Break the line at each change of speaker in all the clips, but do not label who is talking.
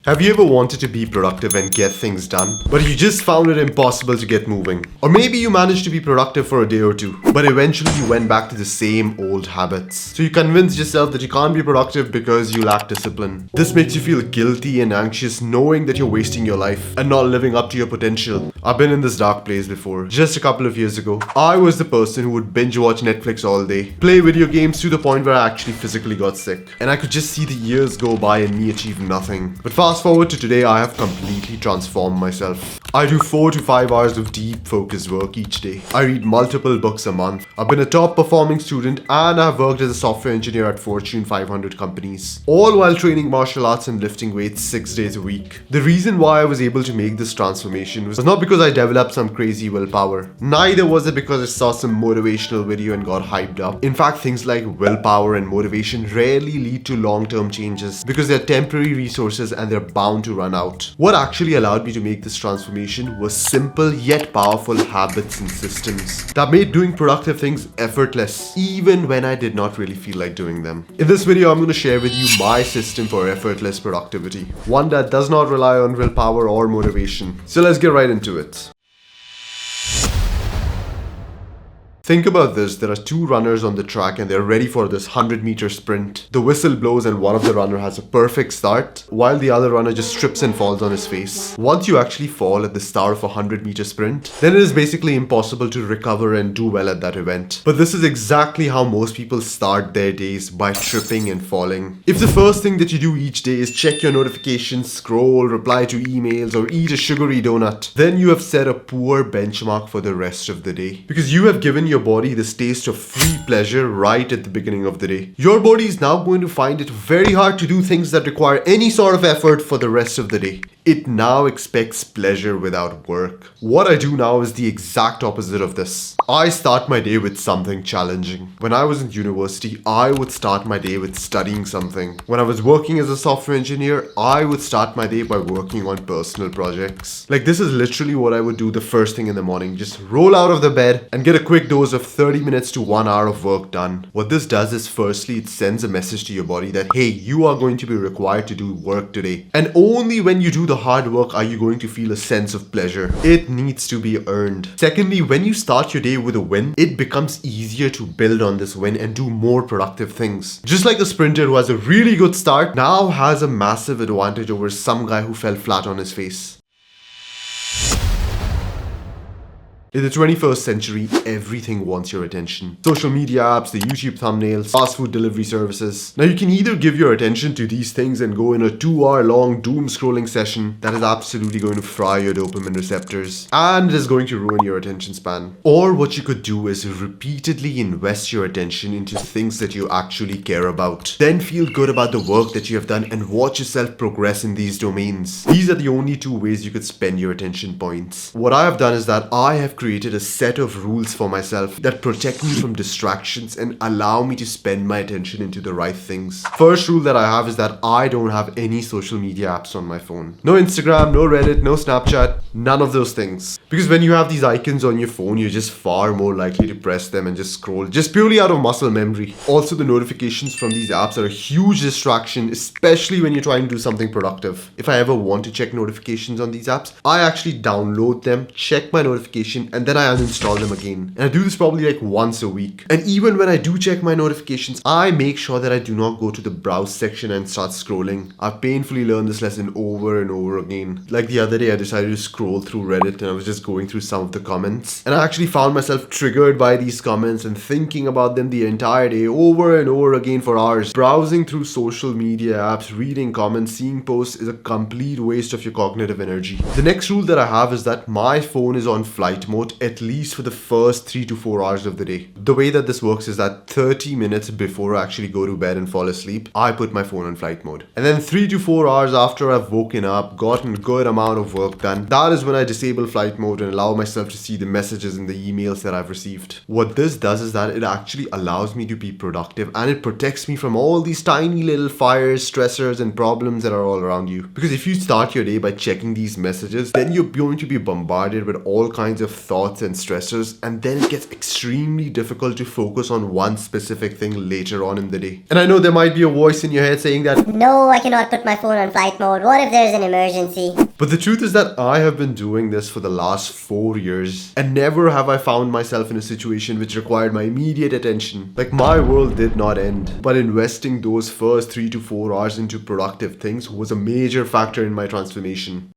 Have you ever wanted to be productive and get things done, but you just found it impossible to get moving? Or maybe you managed to be productive for a day or two, but eventually you went back to the same old habits. So you convinced yourself that you can't be productive because you lack discipline. This makes you feel guilty and anxious knowing that you're wasting your life and not living up to your potential. I've been in this dark place before. Just a couple of years ago, I was the person who would binge watch Netflix all day, play video games to the point where I actually physically got sick. And I could just see the years go by and me achieve nothing. But fast forward to today, I have completely transformed myself. I do 4 to 5 hours of deep focused work each day. I read multiple books a month. I've been a top performing student and I've worked as a software engineer at Fortune 500 companies, all while training martial arts and lifting weights 6 days a week. The reason why I was able to make this transformation was not because I developed some crazy willpower. Neither was it because I saw some motivational video and got hyped up. In fact, things like willpower and motivation rarely lead to long-term changes because they're temporary resources and they're bound to run out. What actually allowed me to make this transformation was simple yet powerful habits and systems that made doing productive things effortless, even when I did not really feel like doing them. In this video, I'm going to share with you my system for effortless productivity, one that does not rely on willpower or motivation. So let's get right into it. Think about this, there are two runners on the track and they're ready for this 100-meter sprint. The whistle blows and one of the runner has a perfect start, while the other runner just trips and falls on his face. Once you actually fall at the start of a 100-meter sprint, then it is basically impossible to recover and do well at that event. But this is exactly how most people start their days, by tripping and falling. If the first thing that you do each day is check your notifications, scroll, reply to emails, or eat a sugary donut, then you have set a poor benchmark for the rest of the day. Because you have given your body this taste of free pleasure right at the beginning of the day. Your body is now going to find it very hard to do things that require any sort of effort for the rest of the day. It now expects pleasure without work. What I do now is the exact opposite of this. I start my day with something challenging. When I was in university, I would start my day with studying something. When I was working as a software engineer, I would start my day by working on personal projects. Like, this is literally what I would do the first thing in the morning. Just roll out of the bed and get a quick dose of 30 minutes to 1 hour of work done. What this does is, firstly, it sends a message to your body that, hey, you are going to be required to do work today. And only when you do the hard work are you going to feel a sense of pleasure. It needs to be earned. Secondly, when you start your day with a win, it becomes easier to build on this win and do more productive things. Just like a sprinter who has a really good start now has a massive advantage over some guy who fell flat on his face. In the 21st century, everything wants your attention. Social media apps, the YouTube thumbnails, fast food delivery services. Now you can either give your attention to these things and go in a 2-hour long doom scrolling session that is absolutely going to fry your dopamine receptors and it is going to ruin your attention span. Or what you could do is repeatedly invest your attention into things that you actually care about. Then feel good about the work that you have done and watch yourself progress in these domains. These are the only two ways you could spend your attention points. What I have done is that I have created a set of rules for myself that protect me from distractions and allow me to spend my attention into the right things. First rule that I have is that I don't have any social media apps on my phone. No Instagram, no Reddit, no Snapchat, none of those things. Because when you have these icons on your phone, you're just far more likely to press them and just scroll, just purely out of muscle memory. Also, the notifications from these apps are a huge distraction, especially when you're trying to do something productive. If I ever want to check notifications on these apps, I actually download them, check my notification, and then I uninstall them again. And I do this probably like once a week. And even when I do check my notifications, I make sure that I do not go to the browse section and start scrolling. I've painfully learned this lesson over and over again. Like the other day, I decided to scroll through Reddit and I was just going through some of the comments. And I actually found myself triggered by these comments and thinking about them the entire day over and over again for hours. Browsing through social media apps, reading comments, seeing posts is a complete waste of your cognitive energy. The next rule that I have is that my phone is on flight mode at least for the first 3 to 4 hours of the day. The way that this works is that 30 minutes before I actually go to bed and fall asleep, I put my phone on flight mode. And then 3 to 4 hours after I've woken up, gotten a good amount of work done, that is when I disable flight mode and allow myself to see the messages and the emails that I've received. What this does is that it actually allows me to be productive and it protects me from all these tiny little fires, stressors, and problems that are all around you. Because if you start your day by checking these messages, then you're going to be bombarded with all kinds of thoughts and stressors, and then it gets extremely difficult to focus on one specific thing later on in the day. And I know there might be a voice in your head saying that,
no, I cannot put my phone on flight mode. What if there's an emergency?
But the truth is that I have been doing this for the last 4 years, and never have I found myself in a situation which required my immediate attention. Like, my world did not end, but investing those first 3 to 4 hours into productive things was a major factor in my transformation.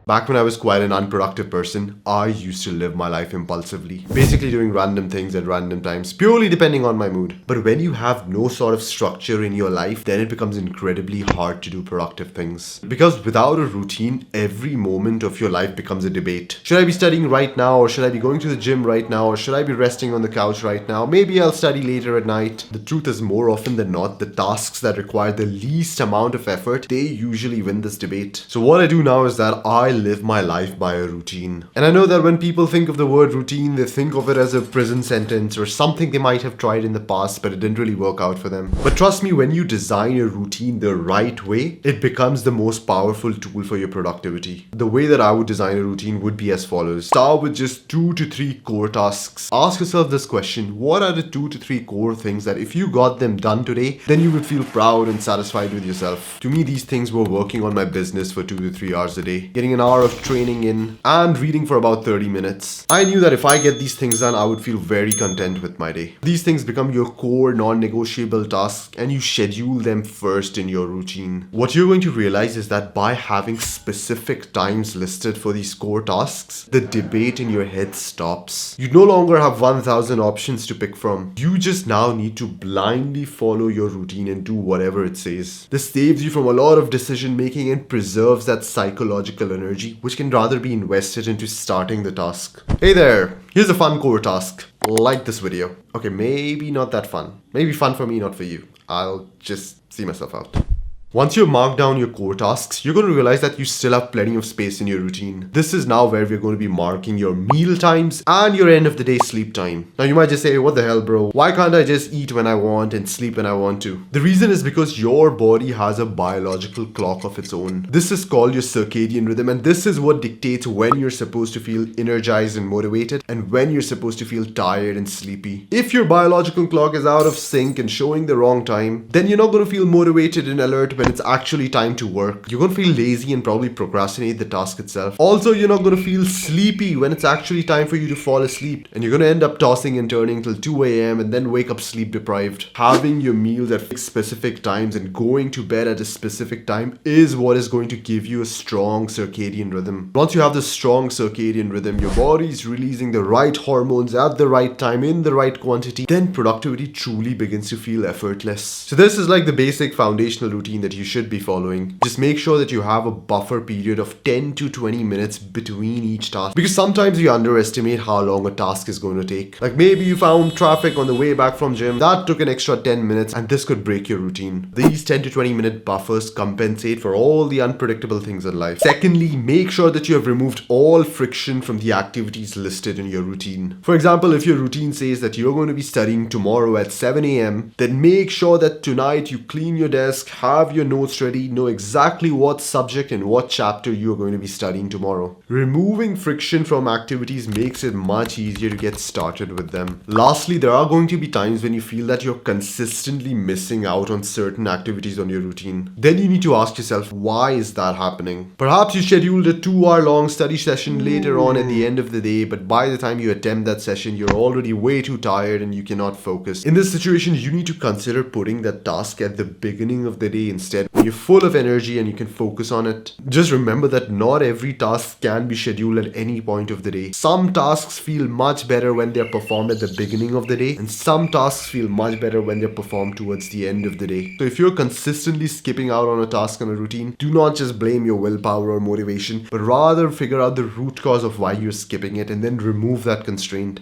Back when I was quite an unproductive person, I used to live my life impulsively, basically doing random things at random times, purely depending on my mood. But when you have no sort of structure in your life, then it becomes incredibly hard to do productive things. Because without a routine, every moment of your life becomes a debate. Should I be studying right now, or should I be going to the gym right now, or should I be resting on the couch right now? Maybe I'll study later at night. The truth is, more often than not, the tasks that require the least amount of effort, they usually win this debate. So what I do now is that I live my life by a routine. And I know that when people think of the word routine, they think of it as a prison sentence or something they might have tried in the past, but it didn't really work out for them. But trust me, when you design a routine the right way, it becomes the most powerful tool for your productivity. The way that I would design a routine would be as follows. Start with just 2 to 3 core tasks. Ask yourself this question: what are the 2 to 3 core things that if you got them done today, then you would feel proud and satisfied with yourself? To me, these things were working on my business for 2 to 3 hours a day, getting an hour of training in, and reading for about 30 minutes. I knew that if I get these things done, I would feel very content with my day. These things become your core non-negotiable tasks, and you schedule them first in your routine. What you're going to realize is that by having specific times listed for these core tasks, the debate in your head stops. You no longer have 1,000 options to pick from. You just now need to blindly follow your routine and do whatever it says. This saves you from a lot of decision making and preserves that psychological energy, which can rather be invested into starting the task. Hey there, here's a fun core task. Like this video. Okay, maybe not that fun. Maybe fun for me, not for you. I'll just see myself out. Once you've marked down your core tasks, you're going to realize that you still have plenty of space in your routine. This is now where we're going to be marking your meal times and your end of the day sleep time. Now you might just say, what the hell, bro? Why can't I just eat when I want and sleep when I want to? The reason is because your body has a biological clock of its own. This is called your circadian rhythm, and this is what dictates when you're supposed to feel energized and motivated and when you're supposed to feel tired and sleepy. If your biological clock is out of sync and showing the wrong time, then you're not going to feel motivated and alert when it's actually time to work. You're going to feel lazy and probably procrastinate the task itself. Also, you're not going to feel sleepy when it's actually time for you to fall asleep. And you're going to end up tossing and turning till 2 a.m. and then wake up sleep deprived. Having your meals at specific times and going to bed at a specific time is what is going to give you a strong circadian rhythm. Once you have this strong circadian rhythm, your body is releasing the right hormones at the right time in the right quantity, then productivity truly begins to feel effortless. So this is like the basic foundational routine that you should be following. Just make sure that you have a buffer period of 10 to 20 minutes between each task, because sometimes you underestimate how long a task is going to take. Like maybe you found traffic on the way back from gym, that took an extra 10 minutes and this could break your routine. These 10 to 20 minute buffers compensate for all the unpredictable things in life. Secondly, make sure that you have removed all friction from the activities listed in your routine. For example, if your routine says that you're going to be studying tomorrow at 7 a.m, then make sure that tonight you clean your desk, have your notes ready, know exactly what subject and what chapter you're going to be studying tomorrow. Removing friction from activities makes it much easier to get started with them. Lastly, there are going to be times when you feel that you're consistently missing out on certain activities on your routine. Then you need to ask yourself, why is that happening? Perhaps you scheduled a 2-hour long study session later on at the end of the day, but by the time you attempt that session, you're already way too tired and you cannot focus. In this situation, you need to consider putting that task at the beginning of the day instead, when you're full of energy and you can focus on it. Just remember that not every task can be scheduled at any point of the day. Some tasks feel much better when they're performed at the beginning of the day, and some tasks feel much better when they're performed towards the end of the day. So if you're consistently skipping out on a task and a routine, do not just blame your willpower or motivation, but rather figure out the root cause of why you're skipping it and then remove that constraint.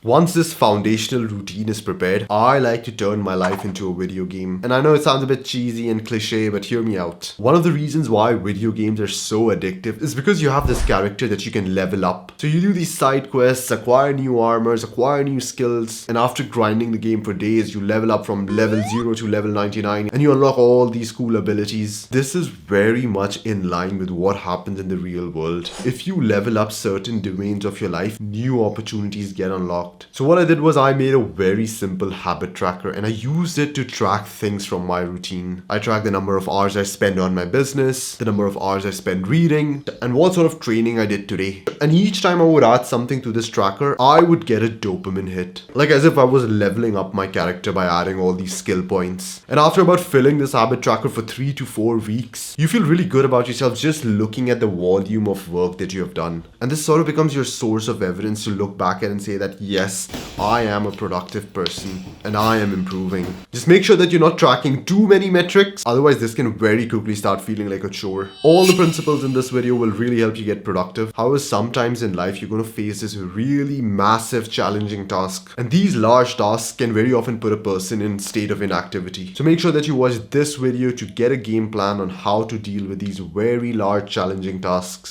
Once this foundational routine is prepared, I like to turn my life into a video game. And I know it sounds a bit cheesy and cliche, but hear me out. One of the reasons why video games are so addictive is because you have this character that you can level up. So you do these side quests, acquire new armors, acquire new skills, and after grinding the game for days, you level up from level 0 to level 99 and you unlock all these cool abilities. This is very much in line with what happens in the real world. If you level up certain domains of your life, new opportunities get unlocked. So what I did was I made a very simple habit tracker and I used it to track things from my routine. I tracked the number of hours I spend on my business, the number of hours I spend reading, and what sort of training I did today. And each time I would add something to this tracker, I would get a dopamine hit. Like as if I was leveling up my character by adding all these skill points. And after about filling this habit tracker for 3 to 4 weeks, you feel really good about yourself just looking at the volume of work that you have done. And this sort of becomes your source of evidence to look back at and say that yes, I am a productive person and I am improving. Just make sure that you're not tracking too many metrics, otherwise this can very quickly start feeling like a chore. All the principles in this video will really help you get productive. However, sometimes in life you're going to face this really massive challenging task, and these large tasks can very often put a person in state of inactivity. So make sure that you watch this video to get a game plan on how to deal with these very large challenging tasks.